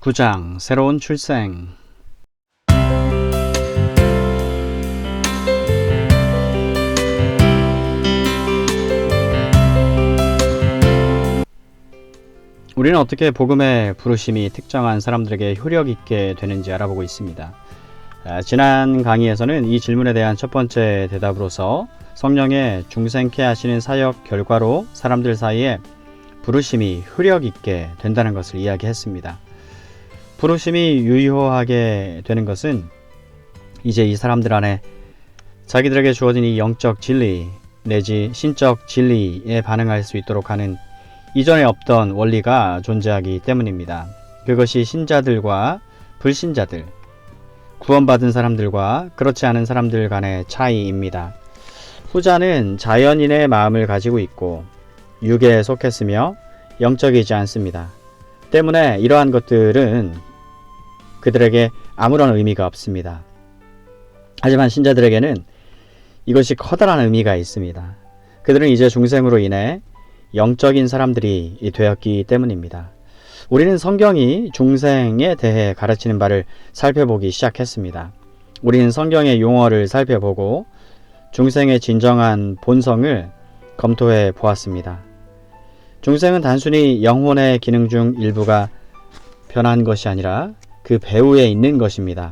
9장 새로운 출생. 우리는 어떻게 복음의 부르심이 특정한 사람들에게 효력 있게 되는지 알아보고 있습니다. 지난 강의에서는 이 질문에 대한 첫 번째 대답으로서 성령의 중생케 하시는 사역 결과로 사람들 사이에 부르심이 효력 있게 된다는 것을 이야기했습니다. 부르심이 유효하게 되는 것은 이제 이 사람들 안에 자기들에게 주어진 이 영적 진리 내지 신적 진리에 반응할 수 있도록 하는 이전에 없던 원리가 존재하기 때문입니다. 그것이 신자들과 불신자들, 구원받은 사람들과 그렇지 않은 사람들 간의 차이입니다. 후자는 자연인의 마음을 가지고 있고 육에 속했으며 영적이지 않습니다. 때문에 이러한 것들은 그들에게 아무런 의미가 없습니다. 하지만 신자들에게는 이것이 커다란 의미가 있습니다. 그들은 이제 중생으로 인해 영적인 사람들이 되었기 때문입니다. 우리는 성경이 중생에 대해 가르치는 바를 살펴보기 시작했습니다. 우리는 성경의 용어를 살펴보고 중생의 진정한 본성을 검토해 보았습니다. 중생은 단순히 영혼의 기능 중 일부가 변한 것이 아니라 그 배후에 있는 것입니다.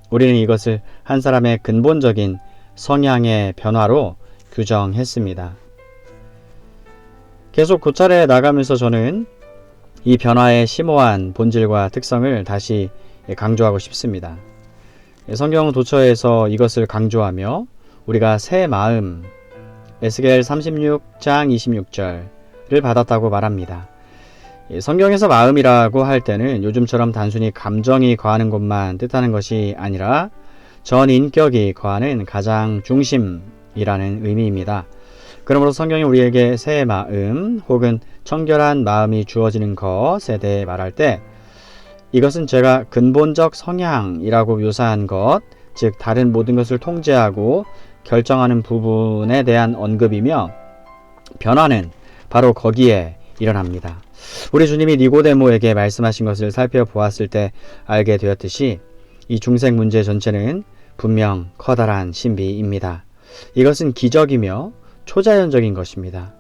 우리는 이것을 한 사람의 근본적인 성향의 변화로 규정했습니다. 계속 고찰해 나가면서 저는 이 변화의 심오한 본질과 특성을 다시 강조하고 싶습니다. 성경 도처에서 이것을 강조하며 우리가 새 마음, 에스겔 36장 26절을 받았다고 말합니다. 성경에서 마음이라고 할 때는 요즘처럼 단순히 감정이 거하는 것만 뜻하는 것이 아니라 전 인격이 거하는 가장 중심이라는 의미입니다. 그러므로 성경이 우리에게 새 마음 혹은 청결한 마음이 주어지는 것에 대해 말할 때 이것은 제가 근본적 성향이라고 묘사한 것, 즉 다른 모든 것을 통제하고 결정하는 부분에 대한 언급이며 변화는 바로 거기에 일어납니다. 우리 주님이 니고데모에게 말씀하신 것을 살펴보았을 때 알게 되었듯이 이 중생 문제 전체는 분명 커다란 신비입니다. 이것은 기적이며 초자연적인 것입니다.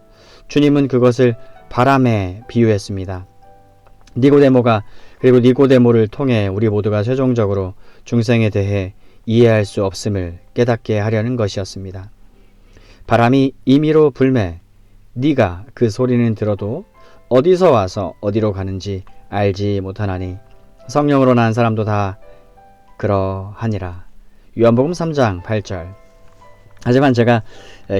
주님은 그것을 바람에 비유했습니다. 니고데모가 그리고 니고데모를 통해 우리 모두가 최종적으로 중생에 대해 이해할 수 없음을 깨닫게 하려는 것이었습니다. 바람이 임의로 불매 네가 그 소리는 들어도 어디서 와서 어디로 가는지 알지 못하나니 성령으로 난 사람도 다 그러하니라. 요한복음 3장 8절. 하지만 제가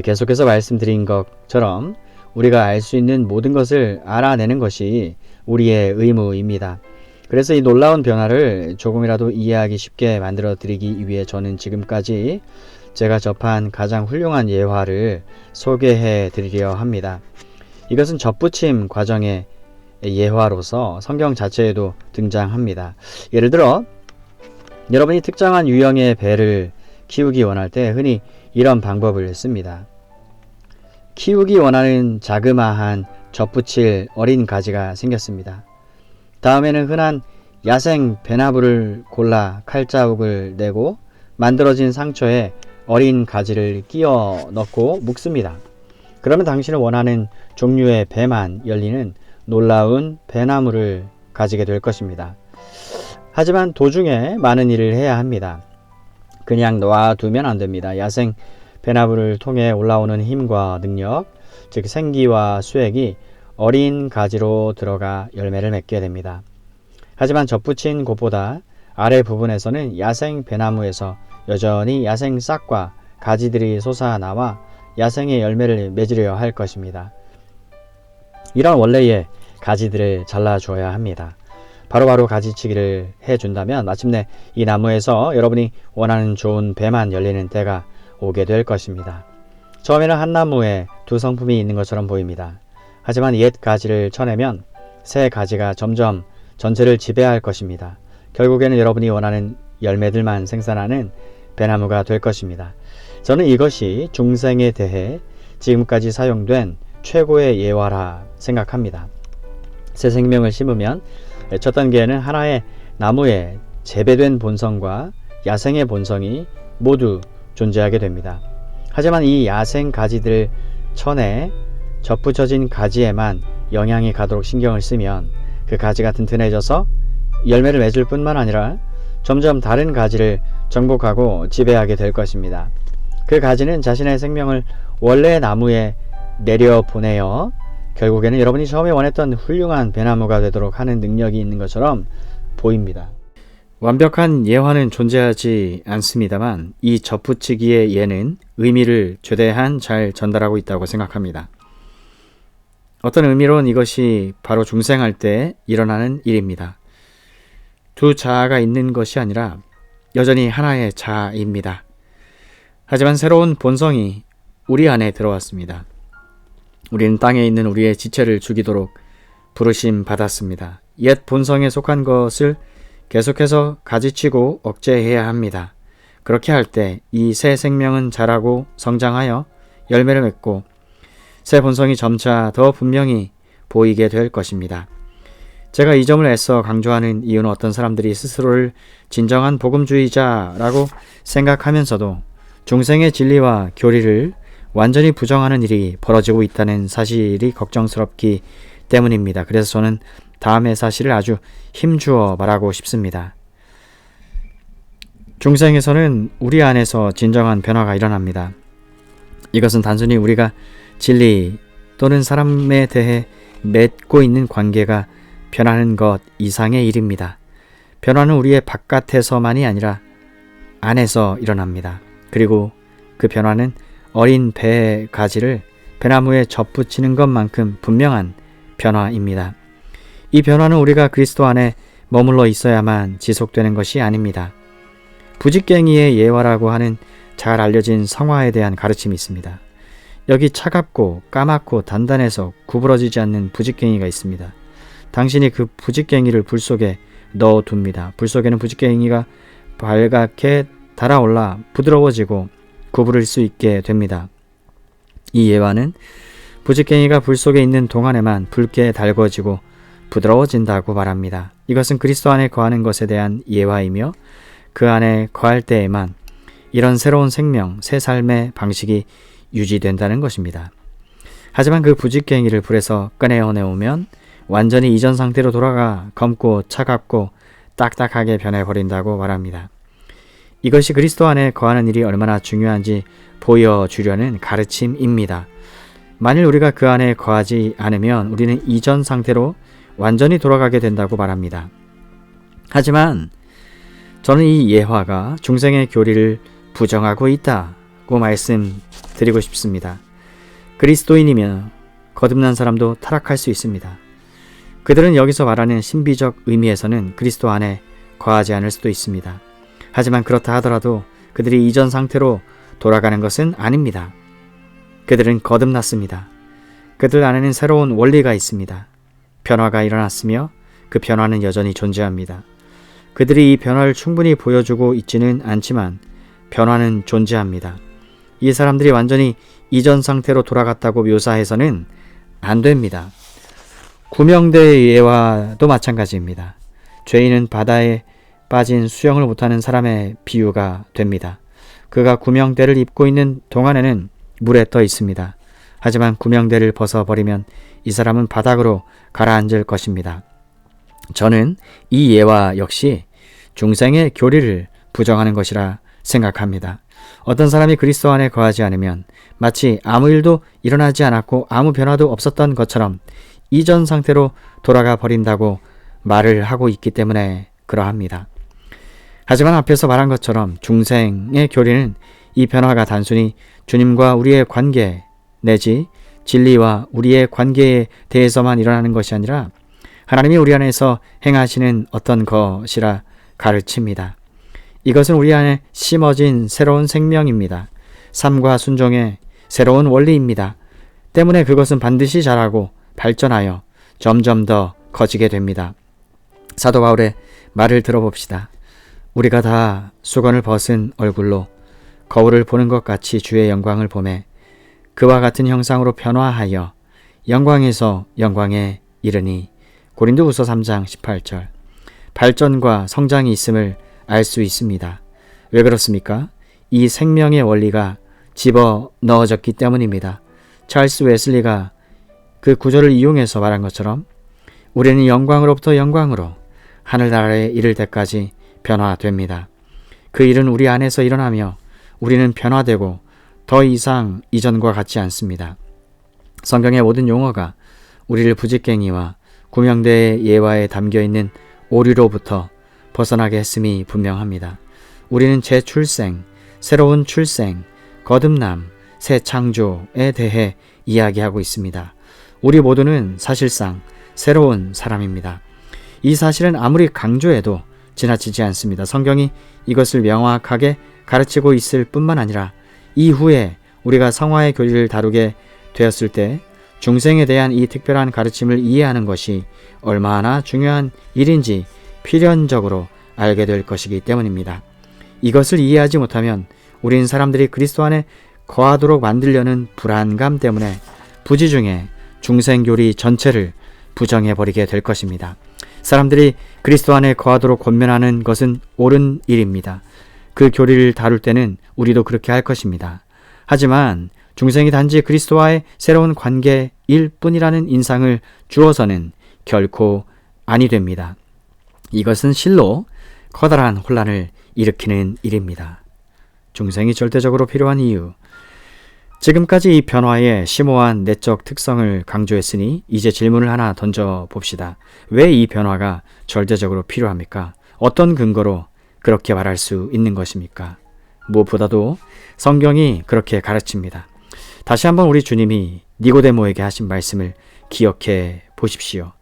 계속해서 말씀드린 것처럼 우리가 알 수 있는 모든 것을 알아내는 것이 우리의 의무입니다. 그래서 이 놀라운 변화를 조금이라도 이해하기 쉽게 만들어 드리기 위해 저는 지금까지 제가 접한 가장 훌륭한 예화를 소개해 드리려 합니다. 이것은 접붙임 과정의 예화로서 성경 자체에도 등장합니다. 예를 들어 여러분이 특정한 유형의 배를 키우기 원할 때 흔히 이런 방법을 씁니다. 키우기 원하는 자그마한 접붙일 어린 가지가 생겼습니다. 다음에는 흔한 야생 배나무를 골라 칼자국을 내고 만들어진 상처에 어린 가지를 끼워 넣고 묶습니다. 그러면 당신은 원하는 종류의 배만 열리는 놀라운 배나무를 가지게 될 것입니다. 하지만 도중에 많은 일을 해야 합니다. 그냥 놔두면 안 됩니다. 야생 배나무를 통해 올라오는 힘과 능력, 즉 생기와 수액이 어린 가지로 들어가 열매를 맺게 됩니다. 하지만 접붙인 곳보다 아래 부분에서는 야생 배나무에서 여전히 야생 싹과 가지들이 솟아나와 야생의 열매를 맺으려 할 것입니다. 이런 원래의 가지들을 잘라줘야 합니다. 바로바로 가지치기를 해준다면 마침내 이 나무에서 여러분이 원하는 좋은 배만 열리는 때가 오게 될 것입니다. 처음에는 한 나무에 두 성품이 있는 것처럼 보입니다. 하지만 옛 가지를 쳐내면 새 가지가 점점 전체를 지배할 것입니다. 결국에는 여러분이 원하는 열매들만 생산하는 배나무가 될 것입니다. 저는 이것이 중생에 대해 지금까지 사용된 최고의 예화라 생각합니다. 새 생명을 심으면 첫 단계는 하나의 나무에 재배된 본성과 야생의 본성이 모두 존재하게 됩니다. 하지만 이 야생 가지들을 쳐내 접붙여진 가지에만 영양이 가도록 신경을 쓰면 그 가지가 튼튼해져서 열매를 맺을 뿐만 아니라 점점 다른 가지를 정복하고 지배하게 될 것입니다. 그 가지는 자신의 생명을 원래의 나무에 내려보내어 결국에는 여러분이 처음에 원했던 훌륭한 배나무가 되도록 하는 능력이 있는 것처럼 보입니다. 완벽한 예화는 존재하지 않습니다만 이 접붙이기의 예는 의미를 최대한 잘 전달하고 있다고 생각합니다. 어떤 의미로는 이것이 바로 중생할 때 일어나는 일입니다. 두 자아가 있는 것이 아니라 여전히 하나의 자아입니다. 하지만 새로운 본성이 우리 안에 들어왔습니다. 우리는 땅에 있는 우리의 지체를 죽이도록 부르심 받았습니다. 옛 본성에 속한 것을 계속해서 가지치고 억제해야 합니다. 그렇게 할 때 이 새 생명은 자라고 성장하여 열매를 맺고 새 본성이 점차 더 분명히 보이게 될 것입니다. 제가 이 점을 애써 강조하는 이유는 어떤 사람들이 스스로를 진정한 복음주의자라고 생각하면서도 중생의 진리와 교리를 완전히 부정하는 일이 벌어지고 있다는 사실이 걱정스럽기 때문입니다. 그래서 저는 다음의 사실을 아주 힘주어 말하고 싶습니다. 중생에서는 우리 안에서 진정한 변화가 일어납니다. 이것은 단순히 우리가 진리 또는 사람에 대해 맺고 있는 관계가 변하는 것 이상의 일입니다. 변화는 우리의 바깥에서만이 아니라 안에서 일어납니다. 그리고 그 변화는 어린 배의 가지를 배나무에 접붙이는 것만큼 분명한 변화입니다. 이 변화는 우리가 그리스도 안에 머물러 있어야만 지속되는 것이 아닙니다. 부직갱이의 예화라고 하는 잘 알려진 성화에 대한 가르침이 있습니다. 여기 차갑고 까맣고 단단해서 구부러지지 않는 부직갱이가 있습니다. 당신이 그 부직갱이를 불 속에 넣어둡니다. 불 속에는 부직갱이가 발갛게 달아올라 부드러워지고 구부릴 수 있게 됩니다. 이 예화는 부직갱이가 불 속에 있는 동안에만 붉게 달궈지고 부드러워진다고 말합니다. 이것은 그리스도 안에 거하는 것에 대한 예화이며 그 안에 거할 때에만 이런 새로운 생명, 새 삶의 방식이 유지된다는 것입니다. 하지만 그 부직갱이를 불에서 꺼내어내오면 완전히 이전 상태로 돌아가 검고 차갑고 딱딱하게 변해버린다고 말합니다. 이것이 그리스도 안에 거하는 일이 얼마나 중요한지 보여주려는 가르침입니다. 만일 우리가 그 안에 거하지 않으면 우리는 이전 상태로 완전히 돌아가게 된다고 말합니다. 하지만 저는 이 예화가 중생의 교리를 부정하고 있다고 말씀드리고 싶습니다. 그리스도인이며 거듭난 사람도 타락할 수 있습니다. 그들은 여기서 말하는 신비적 의미에서는 그리스도 안에 거하지 않을 수도 있습니다. 하지만 그렇다 하더라도 그들이 이전 상태로 돌아가는 것은 아닙니다. 그들은 거듭났습니다. 그들 안에는 새로운 원리가 있습니다. 변화가 일어났으며 그 변화는 여전히 존재합니다. 그들이 이 변화를 충분히 보여주고 있지는 않지만 변화는 존재합니다. 이 사람들이 완전히 이전 상태로 돌아갔다고 묘사해서는 안 됩니다. 구명대의 예화도 마찬가지입니다. 죄인은 바다에 빠진 수영을 못하는 사람의 비유가 됩니다. 그가 구명대를 입고 있는 동안에는 물에 떠 있습니다. 하지만 구명대를 벗어버리면 이 사람은 바닥으로 가라앉을 것입니다. 저는 이 예화 역시 중생의 교리를 부정하는 것이라 생각합니다. 어떤 사람이 그리스도 안에 거하지 않으면 마치 아무 일도 일어나지 않았고 아무 변화도 없었던 것처럼 이전 상태로 돌아가 버린다고 말을 하고 있기 때문에 그러합니다. 하지만 앞에서 말한 것처럼 중생의 교리는 이 변화가 단순히 주님과 우리의 관계 내지 진리와 우리의 관계에 대해서만 일어나는 것이 아니라 하나님이 우리 안에서 행하시는 어떤 것이라 가르칩니다. 이것은 우리 안에 심어진 새로운 생명입니다. 삶과 순종의 새로운 원리입니다. 때문에 그것은 반드시 자라고 발전하여 점점 더 커지게 됩니다. 사도 바울의 말을 들어봅시다. 우리가 다 수건을 벗은 얼굴로 거울을 보는 것 같이 주의 영광을 보매 그와 같은 형상으로 변화하여 영광에서 영광에 이르니. 고린도후서 3장 18절. 발전과 성장이 있음을 알 수 있습니다. 왜 그렇습니까? 이 생명의 원리가 집어 넣어졌기 때문입니다. 찰스 웨슬리가 그 구절을 이용해서 말한 것처럼 우리는 영광으로부터 영광으로 하늘나라에 이를 때까지 변화됩니다. 그 일은 우리 안에서 일어나며 우리는 변화되고 더 이상 이전과 같지 않습니다. 성경의 모든 용어가 우리를 부직갱이와 구명대의 예화에 담겨있는 오류로부터 벗어나게 했음이 분명합니다. 우리는 재출생, 새로운 출생, 거듭남, 새 창조에 대해 이야기하고 있습니다. 우리 모두는 사실상 새로운 사람입니다. 이 사실은 아무리 강조해도 지나치지 않습니다. 성경이 이것을 명확하게 가르치고 있을 뿐만 아니라 이후에 우리가 성화의 교리를 다루게 되었을 때 중생에 대한 이 특별한 가르침을 이해하는 것이 얼마나 중요한 일인지 필연적으로 알게 될 것이기 때문입니다. 이것을 이해하지 못하면 우린 사람들이 그리스도 안에 거하도록 만들려는 불안감 때문에 부지중에 중생교리 전체를 부정해버리게 될 것입니다. 사람들이 그리스도 안에 거하도록 권면하는 것은 옳은 일입니다. 그 교리를 다룰 때는 우리도 그렇게 할 것입니다. 하지만 중생이 단지 그리스도와의 새로운 관계일 뿐이라는 인상을 주어서는 결코 아니 됩니다. 이것은 실로 커다란 혼란을 일으키는 일입니다. 중생이 절대적으로 필요한 이유. 지금까지 이 변화의 심오한 내적 특성을 강조했으니 이제 질문을 하나 던져봅시다. 왜 이 변화가 절대적으로 필요합니까? 어떤 근거로 그렇게 말할 수 있는 것입니까? 무엇보다도 성경이 그렇게 가르칩니다. 다시 한번 우리 주님이 니고데모에게 하신 말씀을 기억해 보십시오.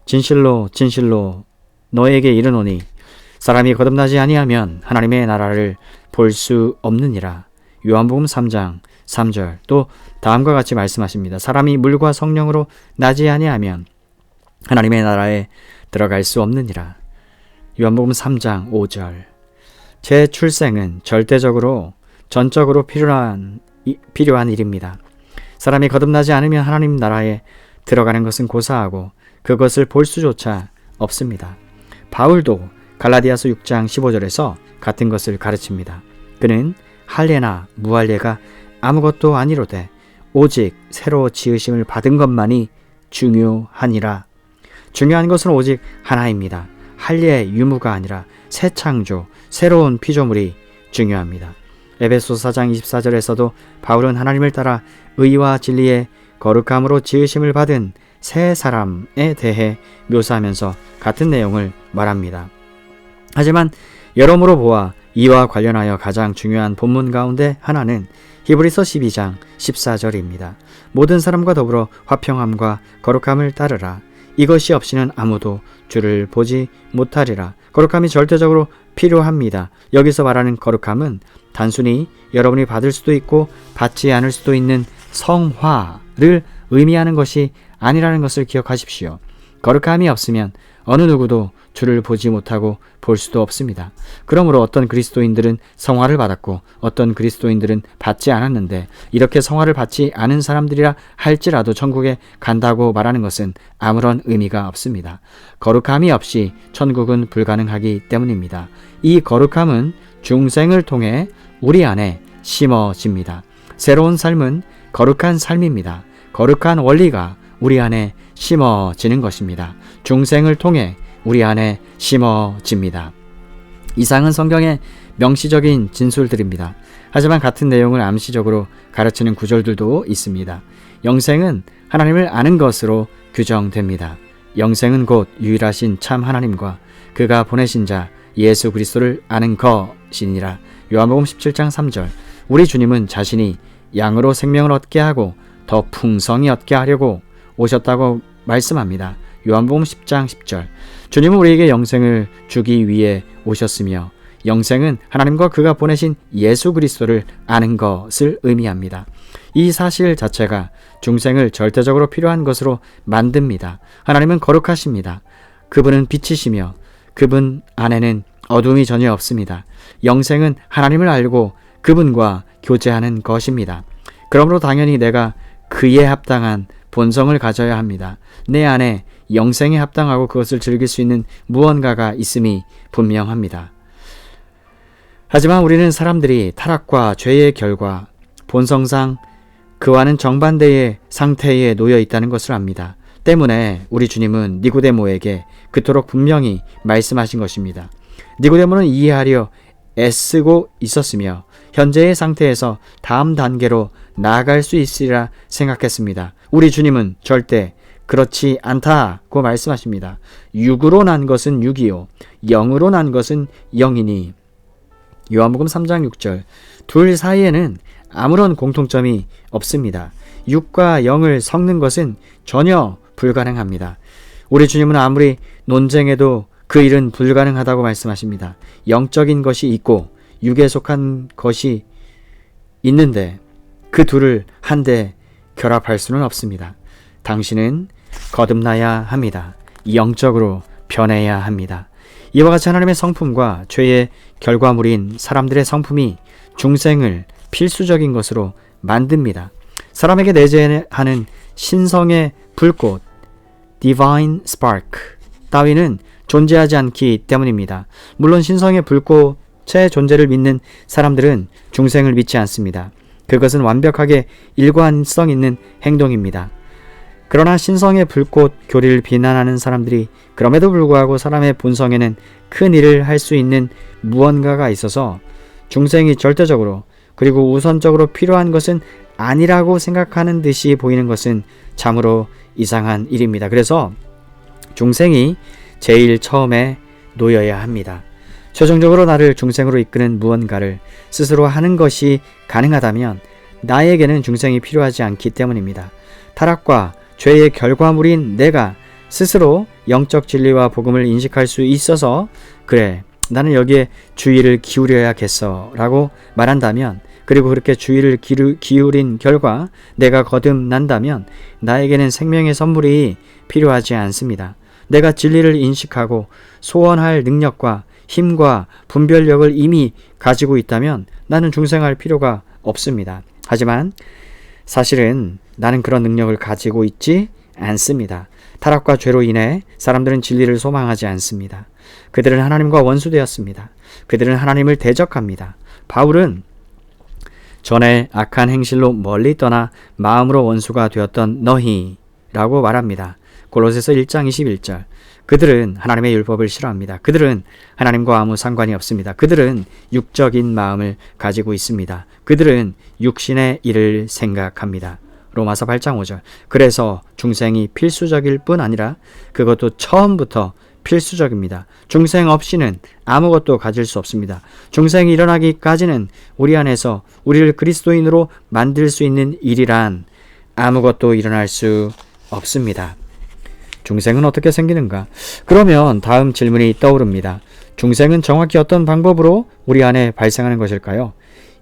진실로 진실로 너에게 이르노니 사람이 거듭나지 아니하면 하나님의 나라를 볼 수 없느니라. 요한복음 3장 3절. 또 다음과 같이 말씀하십니다. 사람이 물과 성령으로 나지 아니하면 하나님의 나라에 들어갈 수 없느니라. 요한복음 3장 5절. 재출생은 절대적으로 전적으로 필요한 일입니다. 사람이 거듭나지 않으면 하나님 나라에 들어가는 것은 고사하고 그것을 볼 수조차 없습니다. 바울도 갈라디아서 6장 15절에서 같은 것을 가르칩니다. 그는 할례나 무할례가 아무것도 아니로되 오직 새로 지으심을 받은 것만이 중요하니라. 중요한 것은 오직 하나입니다. 할례의 유무가 아니라 새 창조, 새로운 피조물이 중요합니다. 에베소서 4장 24절에서도 바울은 하나님을 따라 의와 진리의 거룩함으로 지으심을 받은 새 사람에 대해 묘사하면서 같은 내용을 말합니다. 하지만 여러모로 보아 이와 관련하여 가장 중요한 본문 가운데 하나는 히브리서 12장 14절입니다. 모든 사람과 더불어 화평함과 거룩함을 따르라. 이것이 없이는 아무도 주를 보지 못하리라. 거룩함이 절대적으로 필요합니다. 여기서 말하는 거룩함은 단순히 여러분이 받을 수도 있고 받지 않을 수도 있는 성화를 의미하는 것이 아니라는 것을 기억하십시오. 거룩함이 없으면 어느 누구도 주를 보지 못하고 볼 수도 없습니다. 그러므로 어떤 그리스도인들은 성화를 받았고 어떤 그리스도인들은 받지 않았는데 이렇게 성화를 받지 않은 사람들이라 할지라도 천국에 간다고 말하는 것은 아무런 의미가 없습니다. 거룩함이 없이 천국은 불가능하기 때문입니다. 이 거룩함은 중생을 통해 우리 안에 심어집니다. 새로운 삶은 거룩한 삶입니다. 거룩한 원리가 우리 안에 심어지는 것입니다. 중생을 통해 우리 안에 심어집니다. 이상은 성경의 명시적인 진술들입니다. 하지만 같은 내용을 암시적으로 가르치는 구절들도 있습니다. 영생은 하나님을 아는 것으로 규정됩니다. 영생은 곧 유일하신 참 하나님과 그가 보내신 자 예수 그리스도를 아는 것이니라. 요한복음 17장 3절. 우리 주님은 자신이 양으로 생명을 얻게 하고 더 풍성히 얻게 하려고 오셨다고 말씀합니다. 요한복음 10장 10절. 주님은 우리에게 영생을 주기 위해 오셨으며 영생은 하나님과 그가 보내신 예수 그리스도를 아는 것을 의미합니다. 이 사실 자체가 중생을 절대적으로 필요한 것으로 만듭니다. 하나님은 거룩하십니다. 그분은 빛이시며 그분 안에는 어둠이 전혀 없습니다. 영생은 하나님을 알고 그분과 교제하는 것입니다. 그러므로 당연히 내가 그에 합당한 본성을 가져야 합니다. 내 안에 영생에 합당하고 그것을 즐길 수 있는 무언가가 있음이 분명합니다. 하지만 우리는 사람들이 타락과 죄의 결과 본성상 그와는 정반대의 상태에 놓여 있다는 것을 압니다. 때문에 우리 주님은 니고데모에게 그토록 분명히 말씀하신 것입니다. 니고데모는 이해하려 애쓰고 있었으며 현재의 상태에서 다음 단계로 나아갈 수 있으리라 생각했습니다. 우리 주님은 절대 그렇지 않다고 말씀하십니다. 육으로 난 것은 육이요 영으로 난 것은 영이니. 요한복음 3장 6절. 둘 사이에는 아무런 공통점이 없습니다. 육과 영을 섞는 것은 전혀 불가능합니다. 우리 주님은 아무리 논쟁해도 그 일은 불가능하다고 말씀하십니다. 영적인 것이 있고 육에 속한 것이 있는데 그 둘을 한데 결합할 수는 없습니다. 당신은 거듭나야 합니다. 영적으로 변해야 합니다. 이와 같이 하나님의 성품과 죄의 결과물인 사람들의 성품이 중생을 필수적인 것으로 만듭니다. 사람에게 내재하는 신성의 불꽃, Divine Spark 따위는 존재하지 않기 때문입니다. 물론 신성의 불꽃의 존재를 믿는 사람들은 중생을 믿지 않습니다. 그것은 완벽하게 일관성 있는 행동입니다. 그러나 신성의 불꽃 교리를 비난하는 사람들이 그럼에도 불구하고 사람의 본성에는 큰 일을 할 수 있는 무언가가 있어서 중생이 절대적으로 그리고 우선적으로 필요한 것은 아니라고 생각하는 듯이 보이는 것은 참으로 이상한 일입니다. 그래서 중생이 제일 처음에 놓여야 합니다. 최종적으로 나를 중생으로 이끄는 무언가를 스스로 하는 것이 가능하다면 나에게는 중생이 필요하지 않기 때문입니다. 타락과 죄의 결과물인 내가 스스로 영적 진리와 복음을 인식할 수 있어서 그래 나는 여기에 주의를 기울여야겠어 라고 말한다면, 그리고 그렇게 주의를 기울인 결과 내가 거듭난다면 나에게는 생명의 선물이 필요하지 않습니다. 내가 진리를 인식하고 소원할 능력과 힘과 분별력을 이미 가지고 있다면 나는 중생할 필요가 없습니다. 하지만 사실은 나는 그런 능력을 가지고 있지 않습니다. 타락과 죄로 인해 사람들은 진리를 소망하지 않습니다. 그들은 하나님과 원수되었습니다. 그들은 하나님을 대적합니다. 바울은 전에 악한 행실로 멀리 떠나 마음으로 원수가 되었던 너희라고 말합니다. 골로새서 1장 21절. 그들은 하나님의 율법을 싫어합니다. 그들은 하나님과 아무 상관이 없습니다. 그들은 육적인 마음을 가지고 있습니다. 그들은 육신의 일을 생각합니다. 로마서 8장 5절. 그래서 중생이 필수적일 뿐 아니라 그것도 처음부터 필수적입니다. 중생 없이는 아무것도 가질 수 없습니다. 중생이 일어나기까지는 우리 안에서 우리를 그리스도인으로 만들 수 있는 일이란 아무것도 일어날 수 없습니다. 중생은 어떻게 생기는가? 그러면 다음 질문이 떠오릅니다. 중생은 정확히 어떤 방법으로 우리 안에 발생하는 것일까요?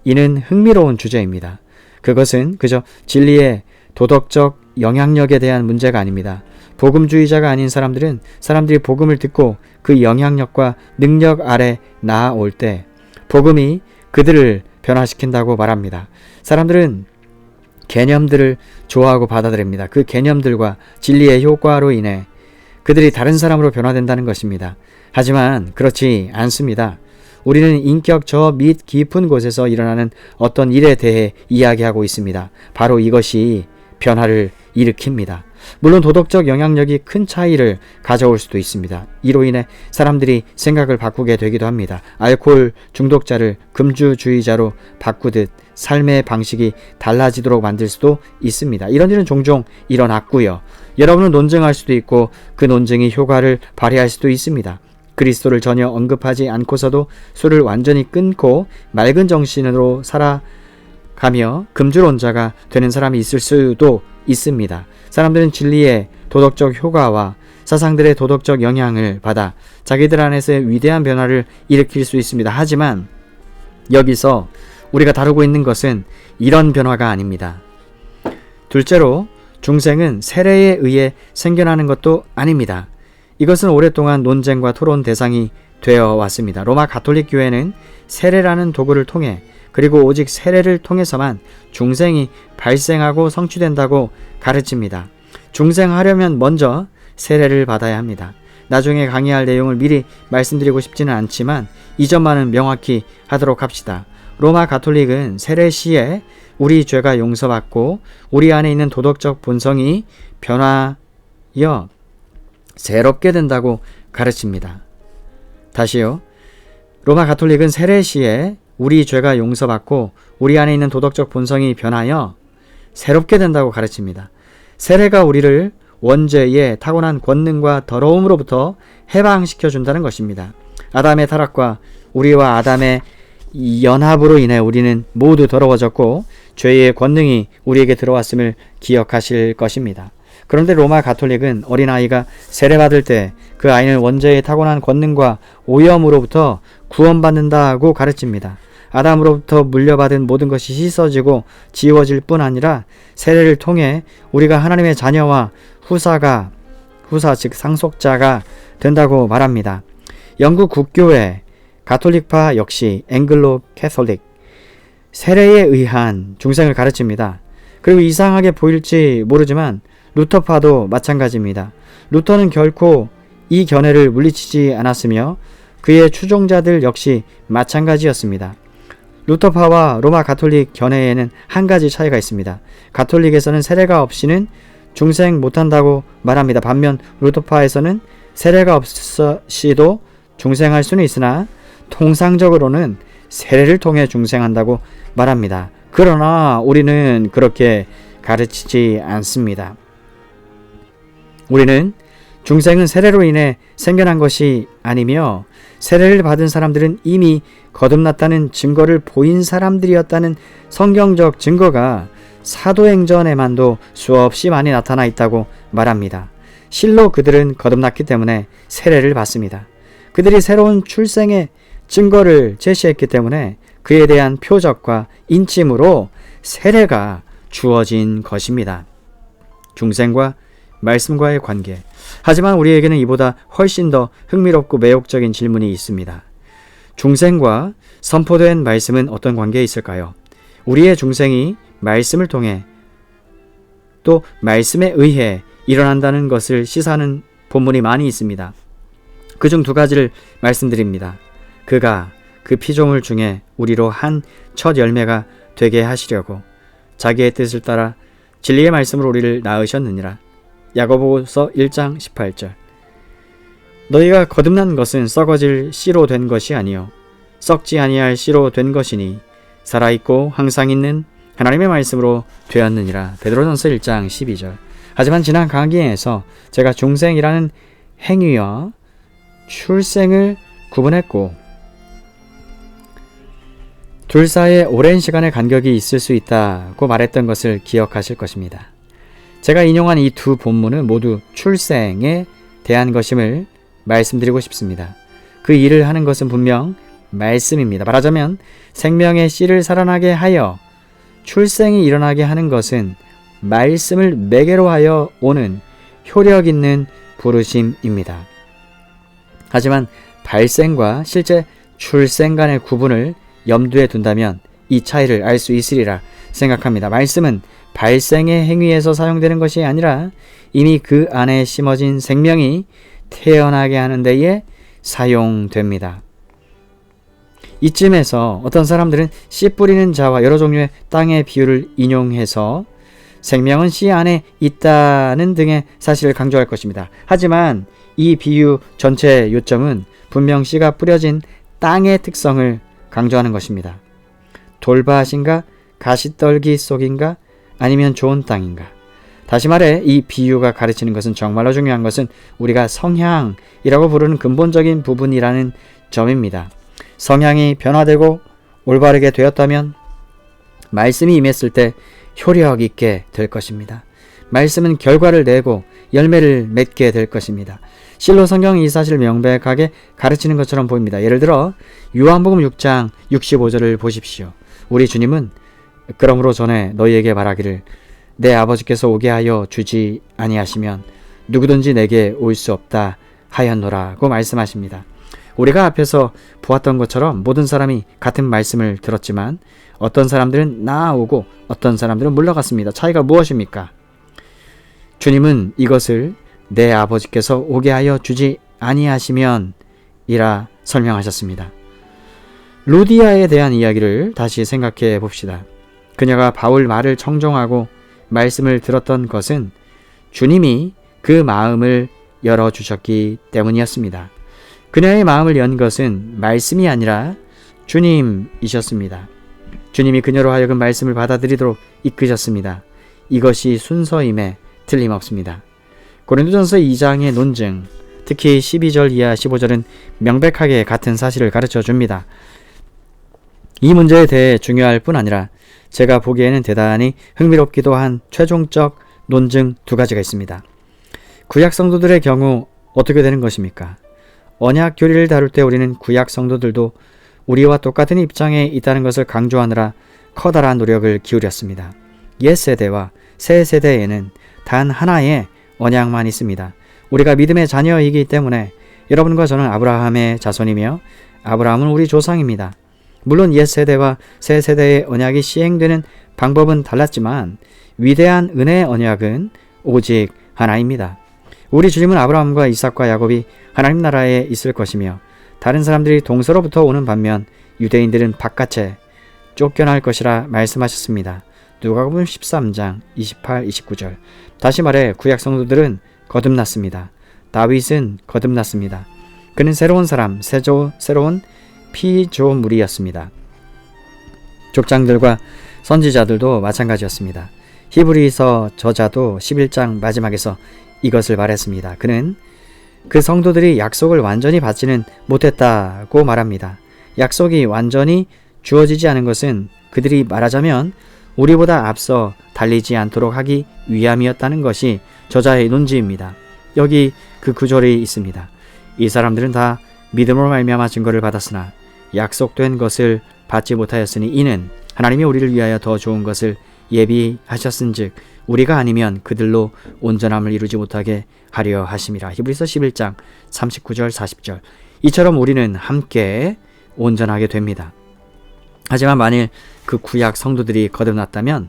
이는 흥미로운 주제입니다. 그것은 그저 진리의 도덕적 영향력에 대한 문제가 아닙니다. 복음주의자가 아닌 사람들이 복음을 듣고 그 영향력과 능력 아래 나아올 때 복음이 그들을 변화시킨다고 말합니다. 사람들은 개념들을 좋아하고 받아들입니다. 그 개념들과 진리의 효과로 인해 그들이 다른 사람으로 변화된다는 것입니다. 하지만 그렇지 않습니다. 우리는 인격 저 밑 깊은 곳에서 일어나는 어떤 일에 대해 이야기하고 있습니다. 바로 이것이 변화를 일으킵니다. 물론 도덕적 영향력이 큰 차이를 가져올 수도 있습니다. 이로 인해 사람들이 생각을 바꾸게 되기도 합니다. 알코올 중독자를 금주주의자로 바꾸듯 삶의 방식이 달라지도록 만들 수도 있습니다. 이런 일은 종종 일어났고요. 여러분은 논쟁할 수도 있고 그 논쟁이 효과를 발휘할 수도 있습니다. 그리스도를 전혀 언급하지 않고서도 술을 완전히 끊고 맑은 정신으로 살아가며 금주론자가 되는 사람이 있을 수도 있습니다. 사람들은 진리의 도덕적 효과와 사상들의 도덕적 영향을 받아 자기들 안에서의 위대한 변화를 일으킬 수 있습니다. 하지만 여기서 우리가 다루고 있는 것은 이런 변화가 아닙니다. 둘째로 중생은 세례에 의해 생겨나는 것도 아닙니다. 이것은 오랫동안 논쟁과 토론 대상이 되어 왔습니다. 로마 가톨릭 교회는 세례라는 도구를 통해 그리고 오직 세례를 통해서만 중생이 발생하고 성취된다고 가르칩니다. 중생하려면 먼저 세례를 받아야 합니다. 나중에 강의할 내용을 미리 말씀드리고 싶지는 않지만 이 점만은 명확히 하도록 합시다. 로마 가톨릭은 세례 시에 우리 죄가 용서받고 우리 안에 있는 도덕적 본성이 변화하여 새롭게 된다고 가르칩니다. 다시요. 로마 가톨릭은 세례 시에 우리 죄가 용서받고 우리 안에 있는 도덕적 본성이 변하여 새롭게 된다고 가르칩니다. 세례가 우리를 원죄의 타고난 권능과 더러움으로부터 해방시켜 준다는 것입니다. 아담의 타락과 우리와 아담의 연합으로 인해 우리는 모두 더러워졌고 죄의 권능이 우리에게 들어왔음을 기억하실 것입니다. 그런데 로마 가톨릭은 어린아이가 세례받을 때 그 아이는 원죄의 타고난 권능과 오염으로부터 구원받는다고 가르칩니다. 아담으로부터 물려받은 모든 것이 씻어지고 지워질 뿐 아니라 세례를 통해 우리가 하나님의 자녀와 후사 즉 상속자가 된다고 말합니다. 영국 국교회 가톨릭파 역시 앵글로 캐톨릭 세례에 의한 중생을 가르칩니다. 그리고 이상하게 보일지 모르지만 루터파도 마찬가지입니다. 루터는 결코 이 견해를 물리치지 않았으며 그의 추종자들 역시 마찬가지였습니다. 루터파와 로마 가톨릭 견해에는 한 가지 차이가 있습니다. 가톨릭에서는 세례가 없이는 중생 못한다고 말합니다. 반면 루터파에서는 세례가 없이도 중생할 수는 있으나 통상적으로는 세례를 통해 중생한다고 말합니다. 그러나 우리는 그렇게 가르치지 않습니다. 우리는 중생은 세례로 인해 생겨난 것이 아니며 세례를 받은 사람들은 이미 거듭났다는 증거를 보인 사람들이었다는 성경적 증거가 사도행전에만도 수없이 많이 나타나 있다고 말합니다. 실로 그들은 거듭났기 때문에 세례를 받습니다. 그들이 새로운 출생의 증거를 제시했기 때문에 그에 대한 표적과 인침으로 세례가 주어진 것입니다. 중생과 말씀과의 관계. 하지만 우리에게는 이보다 훨씬 더 흥미롭고 매혹적인 질문이 있습니다. 중생과 선포된 말씀은 어떤 관계에 있을까요? 우리의 중생이 말씀을 통해 또 말씀에 의해 일어난다는 것을 시사하는 본문이 많이 있습니다. 그중 두 가지를 말씀드립니다. 그가 그 피조물 중에 우리로 한 첫 열매가 되게 하시려고 자기의 뜻을 따라 진리의 말씀으로 우리를 낳으셨느니라. 야고보서 1장 18절. 너희가 거듭난 것은 썩어질 씨로 된 것이 아니요 썩지 아니할 씨로 된 것이니 살아있고 항상 있는 하나님의 말씀으로 되었느니라. 베드로전서 1장 12절. 하지만 지난 강의에서 제가 중생이라는 행위와 출생을 구분했고 둘 사이에 오랜 시간의 간격이 있을 수 있다고 말했던 것을 기억하실 것입니다. 제가 인용한 이 두 본문은 모두 출생에 대한 것임을 말씀드리고 싶습니다. 그 일을 하는 것은 분명 말씀입니다. 말하자면 생명의 씨를 살아나게 하여 출생이 일어나게 하는 것은 말씀을 매개로 하여 오는 효력 있는 부르심입니다. 하지만 발생과 실제 출생 간의 구분을 염두에 둔다면 이 차이를 알 수 있으리라 생각합니다. 말씀은 발생의 행위에서 사용되는 것이 아니라 이미 그 안에 심어진 생명이 태어나게 하는 데에 사용됩니다. 이쯤에서 어떤 사람들은 씨 뿌리는 자와 여러 종류의 땅의 비유를 인용해서 생명은 씨 안에 있다는 등의 사실을 강조할 것입니다. 하지만 이 비유 전체의 요점은 분명 씨가 뿌려진 땅의 특성을 강조하는 것입니다. 돌밭인가 가시떨기 속인가 아니면 좋은 땅인가. 다시 말해 이 비유가 가르치는 것은 정말로 중요한 것은 우리가 성향이라고 부르는 근본적인 부분이라는 점입니다. 성향이 변화되고 올바르게 되었다면 말씀이 임했을 때 효력 있게 될 것입니다. 말씀은 결과를 내고 열매를 맺게 될 것입니다. 실로 성경이 이 사실을 명백하게 가르치는 것처럼 보입니다. 예를 들어 요한복음 6장 65절을 보십시오. 우리 주님은 그러므로 전에 너희에게 말하기를 내 아버지께서 오게 하여 주지 아니하시면 누구든지 내게 올 수 없다 하였노라고 말씀하십니다. 우리가 앞에서 보았던 것처럼 모든 사람이 같은 말씀을 들었지만 어떤 사람들은 나아오고 어떤 사람들은 물러갔습니다. 차이가 무엇입니까? 주님은 이것을 내 아버지께서 오게 하여 주지 아니하시면 이라 설명하셨습니다. 루디아에 대한 이야기를 다시 생각해 봅시다. 그녀가 바울 말을 청종하고 말씀을 들었던 것은 주님이 그 마음을 열어주셨기 때문이었습니다. 그녀의 마음을 연 것은 말씀이 아니라 주님이셨습니다. 주님이 그녀로 하여금 말씀을 받아들이도록 이끄셨습니다. 이것이 순서임에 틀림없습니다. 고린도전서 2장의 논증, 특히 12절 이하 15절은 명백하게 같은 사실을 가르쳐 줍니다. 이 문제에 대해 중요할 뿐 아니라 제가 보기에는 대단히 흥미롭기도 한 최종적 논증 두 가지가 있습니다. 구약 성도들의 경우 어떻게 되는 것입니까? 언약 교리를 다룰 때 우리는 구약 성도들도 우리와 똑같은 입장에 있다는 것을 강조하느라 커다란 노력을 기울였습니다. 옛 세대와 새 세대에는 단 하나의 언약만 있습니다. 우리가 믿음의 자녀이기 때문에 여러분과 저는 아브라함의 자손이며 아브라함은 우리 조상입니다. 물론 옛 세대와 새 세대의 언약이 시행되는 방법은 달랐지만 위대한 은혜의 언약은 오직 하나입니다. 우리 주님은 아브라함과 이삭과 야곱이 하나님 나라에 있을 것이며 다른 사람들이 동서로부터 오는 반면 유대인들은 바깥에 쫓겨날 것이라 말씀하셨습니다. 누가복음 13장 28, 29절. 다시 말해 구약 성도들은 거듭났습니다. 다윗은 거듭났습니다. 그는 새로운 사람, 새로운 피조물이었습니다. 족장들과 선지자들도 마찬가지였습니다. 히브리서 저자도 11장 마지막에서 이것을 말했습니다. 그는 그 성도들이 약속을 완전히 받지는 못했다고 말합니다. 약속이 완전히 주어지지 않은 것은 그들이 말하자면 우리보다 앞서 달리지 않도록 하기 위함이었다는 것이 저자의 논지입니다. 여기 그 구절이 있습니다. 이 사람들은 다 믿음으로 말미암아 증거를 받았으나 약속된 것을 받지 못하였으니 이는 하나님이 우리를 위하여 더 좋은 것을 예비하셨은즉 우리가 아니면 그들로 온전함을 이루지 못하게 하려 하심이라. 히브리서 11장 39절 40절. 이처럼 우리는 함께 온전하게 됩니다. 하지만 만일 그 구약 성도들이 거듭났다면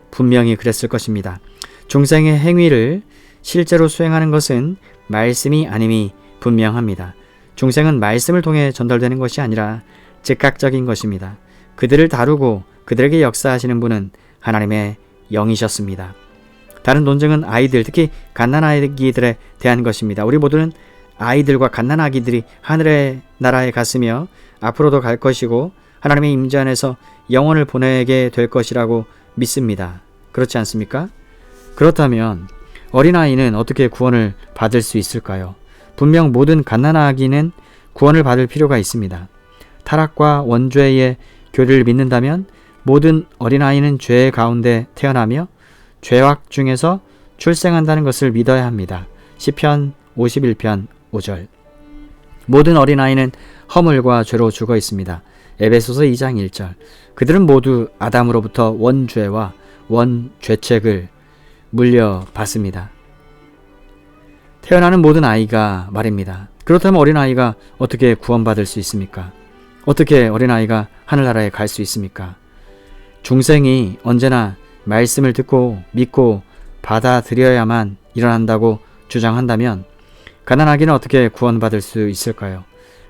분명히 그랬을 것입니다. 중생의 행위를 실제로 수행하는 것은 말씀이 아님이 분명합니다. 중생은 말씀을 통해 전달되는 것이 아니라 즉각적인 것입니다. 그들을 다루고 그들에게 역사하시는 분은 하나님의 영이셨습니다. 다른 논증은 아이들, 특히 갓난아기들에 대한 것입니다. 우리 모두는 아이들과 갓난아기들이 하늘의 나라에 갔으며 앞으로도 갈 것이고 하나님의 임재 안에서 영혼을 보내게 될 것이라고 믿습니다. 그렇지 않습니까? 그렇다면 어린아이는 어떻게 구원을 받을 수 있을까요? 분명 모든 갓난아기는 구원을 받을 필요가 있습니다. 타락과 원죄의 교리를 믿는다면 모든 어린아이는 죄 가운데 태어나며 죄악 중에서 출생한다는 것을 믿어야 합니다. 시편 51편 5절. 모든 어린아이는 허물과 죄로 죽어 있습니다. 에베소서 2장 1절. 그들은 모두 아담으로부터 원죄와 원죄책을 물려받습니다. 태어나는 모든 아이가 말입니다. 그렇다면 어린아이가 어떻게 구원받을 수 있습니까? 어떻게 어린아이가 하늘나라에 갈 수 있습니까? 중생이 언제나 말씀을 듣고 믿고 받아들여야만 일어난다고 주장한다면 가난아기는 어떻게 구원받을 수 있을까요?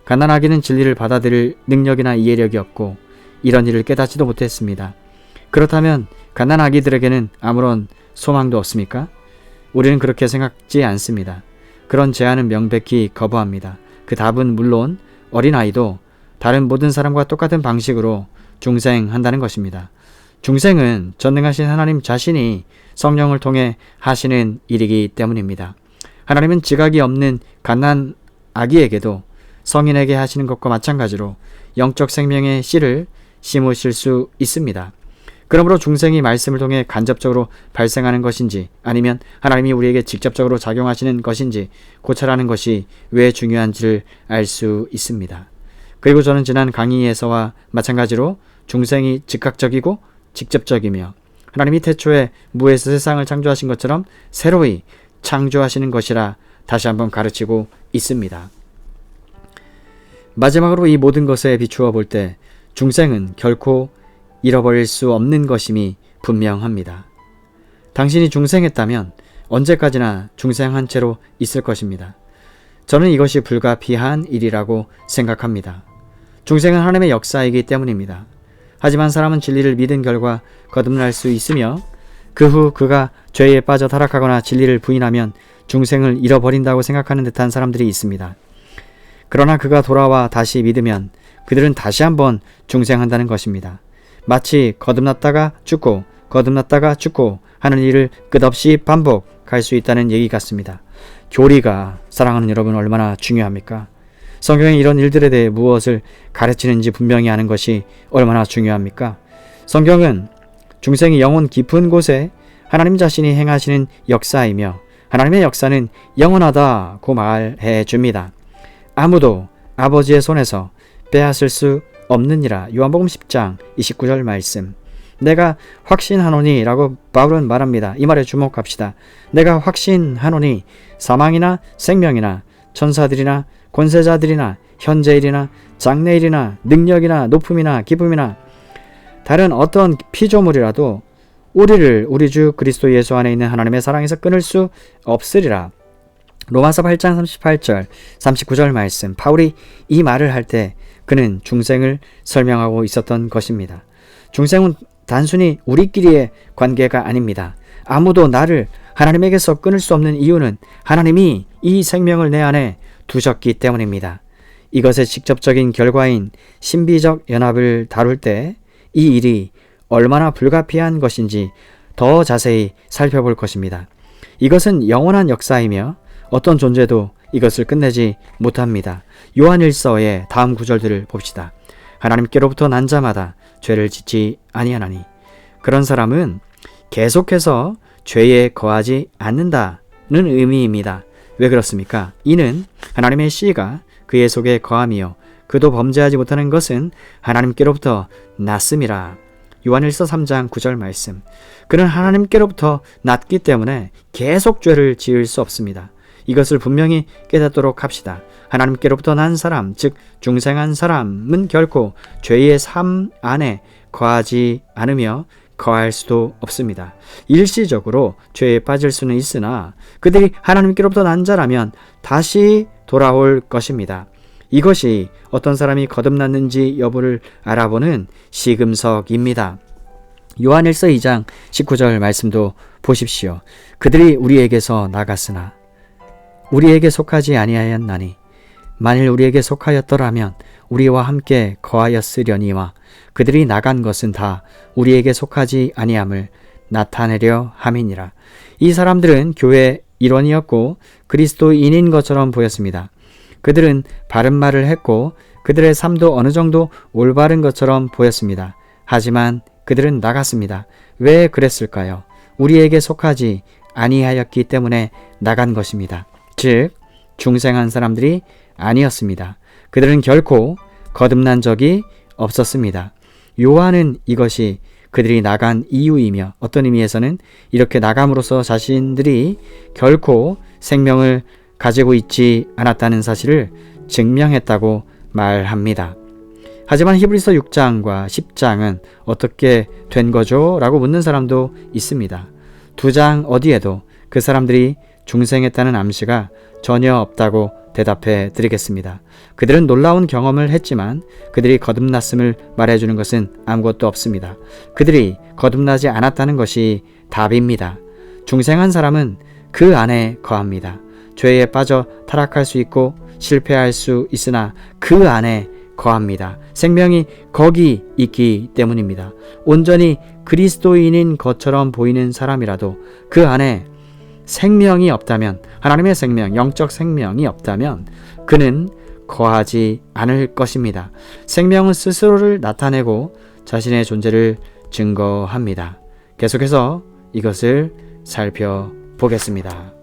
가난아기는 진리를 받아들일 능력이나 이해력이 없고 이런 일을 깨닫지도 못했습니다. 그렇다면 가난아기들에게는 아무런 소망도 없습니까? 우리는 그렇게 생각지 않습니다. 그런 제안은 명백히 거부합니다. 그 답은 물론 어린아이도 다른 모든 사람과 똑같은 방식으로 중생한다는 것입니다. 중생은 전능하신 하나님 자신이 성령을 통해 하시는 일이기 때문입니다. 하나님은 지각이 없는 갓난아기에게도 성인에게 하시는 것과 마찬가지로 영적 생명의 씨를 심으실 수 있습니다. 그러므로 중생이 말씀을 통해 간접적으로 발생하는 것인지 아니면 하나님이 우리에게 직접적으로 작용하시는 것인지 고찰하는 것이 왜 중요한지를 알 수 있습니다. 그리고 저는 지난 강의에서와 마찬가지로 중생이 즉각적이고 직접적이며 하나님이 태초에 무에서 세상을 창조하신 것처럼 새로이 창조하시는 것이라 다시 한번 가르치고 있습니다. 마지막으로 이 모든 것에 비추어 볼 때 중생은 결코 잃어버릴 수 없는 것임이 분명합니다. 당신이 중생했다면 언제까지나 중생한 채로 있을 것입니다. 저는 이것이 불가피한 일이라고 생각합니다. 중생은 하나님의 역사이기 때문입니다. 하지만 사람은 진리를 믿은 결과 거듭날 수 있으며 그 후 그가 죄에 빠져 타락하거나 진리를 부인하면 중생을 잃어버린다고 생각하는 듯한 사람들이 있습니다. 그러나 그가 돌아와 다시 믿으면 그들은 다시 한번 중생한다는 것입니다. 마치 거듭났다가 죽고 거듭났다가 죽고 하는 일을 끝없이 반복할 수 있다는 얘기 같습니다. 교리가 사랑하는 여러분 얼마나 중요합니까? 성경에 이런 일들에 대해 무엇을 가르치는지 분명히 아는 것이 얼마나 중요합니까? 성경은 중생이 영혼 깊은 곳에 하나님 자신이 행하시는 역사이며 하나님의 역사는 영원하다고 말해 줍니다. 아무도 아버지의 손에서 빼앗을 수 없느니라. 요한복음 10장 29절 말씀. 내가 확신하노니 라고 바울은 말합니다. 이 말에 주목합시다. 내가 확신하노니 사망이나 생명이나 천사들이나 권세자들이나 현재일이나 장래일이나 능력이나 높음이나 기쁨이나 다른 어떤 피조물이라도 우리를 우리 주 그리스도 예수 안에 있는 하나님의 사랑에서 끊을 수 없으리라. 로마서 8장 38절 39절 말씀. 바울이 이 말을 할 때 그는 중생을 설명하고 있었던 것입니다. 중생은 단순히 우리끼리의 관계가 아닙니다. 아무도 나를 하나님에게서 끊을 수 없는 이유는 하나님이 이 생명을 내 안에 두셨기 때문입니다. 이것의 직접적인 결과인 신비적 연합을 다룰 때 이 일이 얼마나 불가피한 것인지 더 자세히 살펴볼 것입니다. 이것은 영원한 역사이며 어떤 존재도 이것을 끝내지 못합니다. 요한일서의 다음 구절들을 봅시다. 하나님께로부터 난 자마다 죄를 짓지 아니하나니 그런 사람은 계속해서 죄에 거하지 않는다는 의미입니다. 왜 그렇습니까? 이는 하나님의 씨가 그의 속에 거함이요 그도 범죄하지 못하는 것은 하나님께로부터 났음이라. 요한일서 3장 9절 말씀. 그는 하나님께로부터 났기 때문에 계속 죄를 지을 수 없습니다. 이것을 분명히 깨닫도록 합시다. 하나님께로부터 난 사람, 즉 중생한 사람은 결코 죄의 삶 안에 거하지 않으며 거할 수도 없습니다. 일시적으로 죄에 빠질 수는 있으나 그들이 하나님께로부터 난 자라면 다시 돌아올 것입니다. 이것이 어떤 사람이 거듭났는지 여부를 알아보는 시금석입니다. 요한일서 2장 19절 말씀도 보십시오. 그들이 우리에게서 나갔으나 우리에게 속하지 아니하였나니 만일 우리에게 속하였더라면 우리와 함께 거하였으려니와 그들이 나간 것은 다 우리에게 속하지 아니함을 나타내려 함이니라. 이 사람들은 교회 일원이었고 그리스도인인 것처럼 보였습니다. 그들은 바른 말을 했고 그들의 삶도 어느 정도 올바른 것처럼 보였습니다. 하지만 그들은 나갔습니다. 왜 그랬을까요? 우리에게 속하지 아니하였기 때문에 나간 것입니다. 즉 중생한 사람들이 아니었습니다. 그들은 결코 거듭난 적이 없었습니다. 요한은 이것이 그들이 나간 이유이며 어떤 의미에서는 이렇게 나감으로써 자신들이 결코 생명을 가지고 있지 않았다는 사실을 증명했다고 말합니다. 하지만 히브리서 6장과 10장은 어떻게 된 거죠? 라고 묻는 사람도 있습니다. 두 장 어디에도 그 사람들이 중생했다는 암시가 전혀 없다고 대답해 드리겠습니다. 그들은 놀라운 경험을 했지만 그들이 거듭났음을 말해주는 것은 아무것도 없습니다. 그들이 거듭나지 않았다는 것이 답입니다. 중생한 사람은 그 안에 거합니다. 죄에 빠져 타락할 수 있고 실패할 수 있으나 그 안에 거합니다. 생명이 거기 있기 때문입니다. 온전히 그리스도인인 것처럼 보이는 사람이라도 그 안에 생명이 없다면, 하나님의 생명, 영적 생명이 없다면 그는 거하지 않을 것입니다. 생명은 스스로를 나타내고 자신의 존재를 증거합니다. 계속해서 이것을 살펴보겠습니다.